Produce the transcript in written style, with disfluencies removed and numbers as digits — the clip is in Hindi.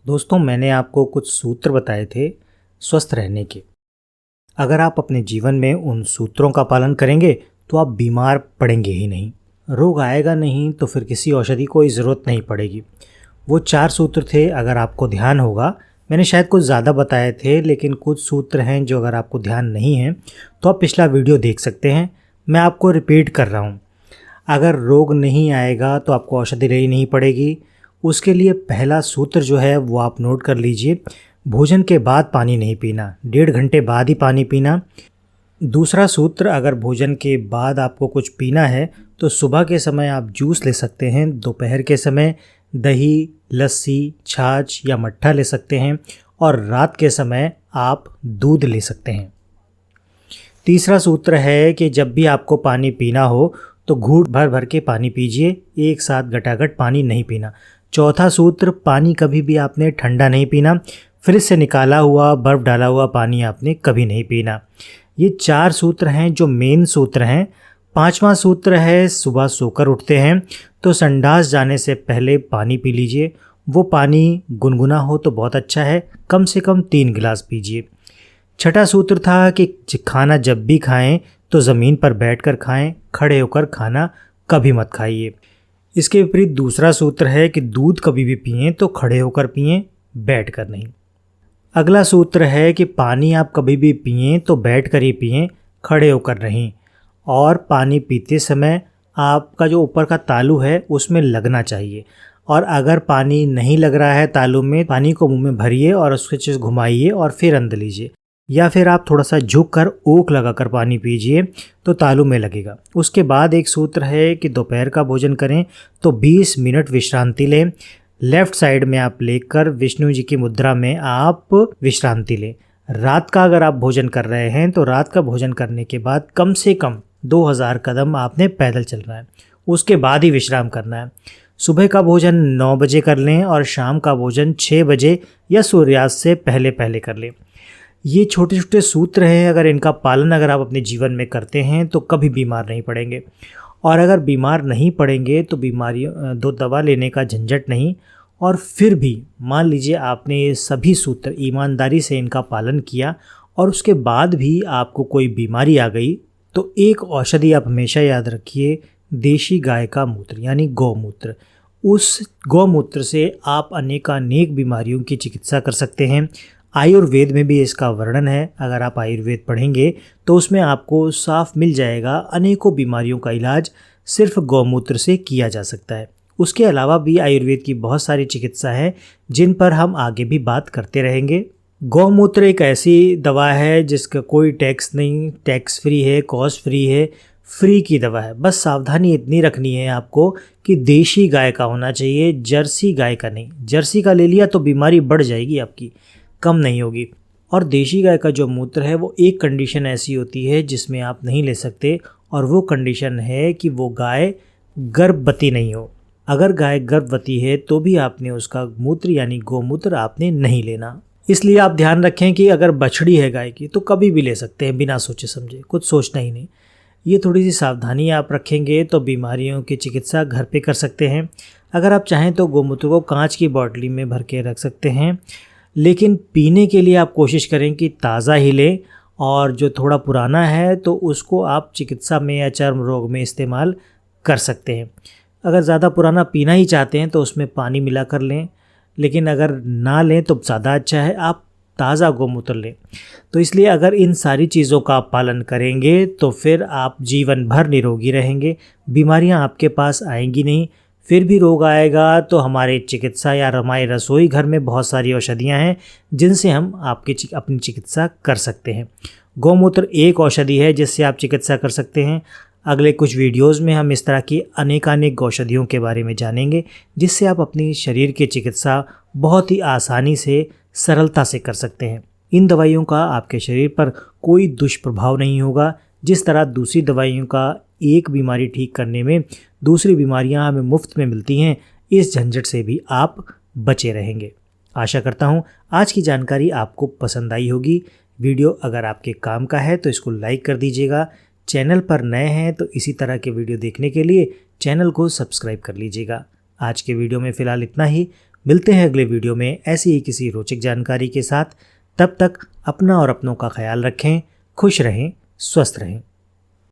दोस्तों, मैंने आपको कुछ सूत्र बताए थे स्वस्थ रहने के। अगर आप अपने जीवन में उन सूत्रों का पालन करेंगे तो आप बीमार पड़ेंगे ही नहीं, रोग आएगा नहीं, तो फिर किसी औषधि की ज़रूरत नहीं पड़ेगी। वो 4 सूत्र थे, अगर आपको ध्यान होगा। मैंने शायद कुछ ज़्यादा बताए थे, लेकिन कुछ सूत्र हैं जो अगर आपको ध्यान नहीं है तो आप पिछला वीडियो देख सकते हैं। मैं आपको रिपीट कर रहा हूँ। अगर रोग नहीं आएगा तो आपको औषधि लेनी नहीं पड़ेगी। उसके लिए पहला सूत्र जो है वो आप नोट कर लीजिए। भोजन के बाद पानी नहीं पीना, 1.5 घंटे बाद ही पानी पीना। दूसरा सूत्र, अगर भोजन के बाद आपको कुछ पीना है तो सुबह के समय आप जूस ले सकते हैं, दोपहर के समय दही, लस्सी, छाछ या मट्ठा ले सकते हैं, और रात के समय आप दूध ले सकते हैं। तीसरा सूत्र है कि जब भी आपको पानी पीना हो तो घूंट भर भर के पानी पीजिए, एक साथ गटागट पानी नहीं पीना। चौथा सूत्र, पानी कभी भी आपने ठंडा नहीं पीना, फ्रिज से निकाला हुआ बर्फ़ डाला हुआ पानी आपने कभी नहीं पीना। ये 4 सूत्र हैं जो मेन सूत्र हैं। 5वां सूत्र है, सुबह सोकर उठते हैं तो संडास जाने से पहले पानी पी लीजिए। वो पानी गुनगुना हो तो बहुत अच्छा है, कम से कम 3 गिलास पीजिए। छठा सूत्र था कि खाना जब भी खाएं तो ज़मीन पर बैठकर खाएं, खड़े होकर खाना कभी मत खाइए। इसके विपरीत दूसरा सूत्र है कि दूध कभी भी पिएं तो खड़े होकर पिएं, बैठकर नहीं। अगला सूत्र है कि पानी आप कभी भी पिएं तो बैठकर ही पिएं, खड़े होकर नहीं। और पानी पीते समय आपका जो ऊपर का तालू है उसमें लगना चाहिए, और अगर पानी नहीं लग रहा है तालू में, पानी को मुंह में भरिए और उसके घुमाइए और फिर अंदर लीजिए, या फिर आप थोड़ा सा झुक कर ओक लगाकर पानी पीजिए तो तालू में लगेगा। उसके बाद एक सूत्र है कि दोपहर का भोजन करें तो 20 मिनट विश्रांति लें। लेफ़्ट साइड में आप लेकर विष्णु जी की मुद्रा में आप विश्रांति लें। रात का अगर आप भोजन कर रहे हैं तो रात का भोजन करने के बाद कम से कम 2000 कदम आपने पैदल चलना है, उसके बाद ही विश्राम करना है। सुबह का भोजन 9 बजे कर लें और शाम का भोजन 6 बजे या सूर्यास्त से पहले पहले कर लें। ये छोटे छोटे सूत्र हैं, अगर इनका पालन अगर आप अपने जीवन में करते हैं तो कभी बीमार नहीं पड़ेंगे। और अगर बीमार नहीं पड़ेंगे तो बीमारियों दो दवा लेने का झंझट नहीं। और फिर भी मान लीजिए आपने ये सभी सूत्र ईमानदारी से इनका पालन किया और उसके बाद भी आपको कोई बीमारी आ गई, तो एक औषधि आप हमेशा याद रखिए, देशी गाय का मूत्र यानी गौमूत्र। उस गौमूत्र से आप अनेकानेक बीमारियों की चिकित्सा कर सकते हैं। आयुर्वेद में भी इसका वर्णन है, अगर आप आयुर्वेद पढ़ेंगे तो उसमें आपको साफ मिल जाएगा, अनेकों बीमारियों का इलाज सिर्फ गौमूत्र से किया जा सकता है। उसके अलावा भी आयुर्वेद की बहुत सारी चिकित्सा है जिन पर हम आगे भी बात करते रहेंगे। गौमूत्र एक ऐसी दवा है जिसका कोई टैक्स नहीं, टैक्स फ्री है, कॉस्ट फ्री है, फ्री की दवा है। बस सावधानी इतनी रखनी है आपको कि देशी गाय का होना चाहिए, जर्सी गाय का नहीं। जर्सी का ले लिया तो बीमारी बढ़ जाएगी आपकी, कम नहीं होगी। और देशी गाय का जो मूत्र है वो एक कंडीशन ऐसी होती है जिसमें आप नहीं ले सकते, और वो कंडीशन है कि वो गाय गर्भवती नहीं हो। अगर गाय गर्भवती है तो भी आपने उसका मूत्र यानी गोमूत्र आपने नहीं लेना। इसलिए आप ध्यान रखें कि अगर बछड़ी है गाय की तो कभी भी ले सकते हैं बिना सोचे समझे, कुछ सोचना ही नहीं। ये थोड़ी सी सावधानी आप रखेंगे तो बीमारियों की चिकित्सा घर पे कर सकते हैं। अगर आप चाहें तो गोमूत्र को कांच की बोतल में भर के रख सकते हैं, लेकिन पीने के लिए आप कोशिश करें कि ताज़ा ही लें, और जो थोड़ा पुराना है तो उसको आप चिकित्सा में या चर्म रोग में इस्तेमाल कर सकते हैं। अगर ज़्यादा पुराना पीना ही चाहते हैं तो उसमें पानी मिला कर लें, लेकिन अगर ना लें तो ज़्यादा अच्छा है, आप ताज़ा गौमूत्र लें। तो इसलिए अगर इन सारी चीज़ों का आप पालन करेंगे तो फिर आप जीवन भर निरोगी रहेंगे, बीमारियां आपके पास आएंगी नहीं। फिर भी रोग आएगा तो हमारे चिकित्सा या हमारे रसोई घर में बहुत सारी औषधियाँ हैं जिनसे हम अपनी चिकित्सा कर सकते हैं। गौमूत्र एक औषधि है जिससे आप चिकित्सा कर सकते हैं। अगले कुछ वीडियोस में हम इस तरह की अनेकानेक औषधियों के बारे में जानेंगे जिससे आप अपनी शरीर की चिकित्सा बहुत ही आसानी से, सरलता से कर सकते हैं। इन दवाइयों का आपके शरीर पर कोई दुष्प्रभाव नहीं होगा। जिस तरह दूसरी दवाइयों का एक बीमारी ठीक करने में दूसरी बीमारियां हमें मुफ्त में मिलती हैं, इस झंझट से भी आप बचे रहेंगे। आशा करता हूं आज की जानकारी आपको पसंद आई होगी। वीडियो अगर आपके काम का है तो इसको लाइक कर दीजिएगा। चैनल पर नए हैं तो इसी तरह के वीडियो देखने के लिए चैनल को सब्सक्राइब कर लीजिएगा। आज के वीडियो में फ़िलहाल इतना ही। मिलते हैं अगले वीडियो में ऐसी ही किसी रोचक जानकारी के साथ। तब तक अपना और अपनों का ख्याल रखें, खुश रहें, स्वस्थ रहें।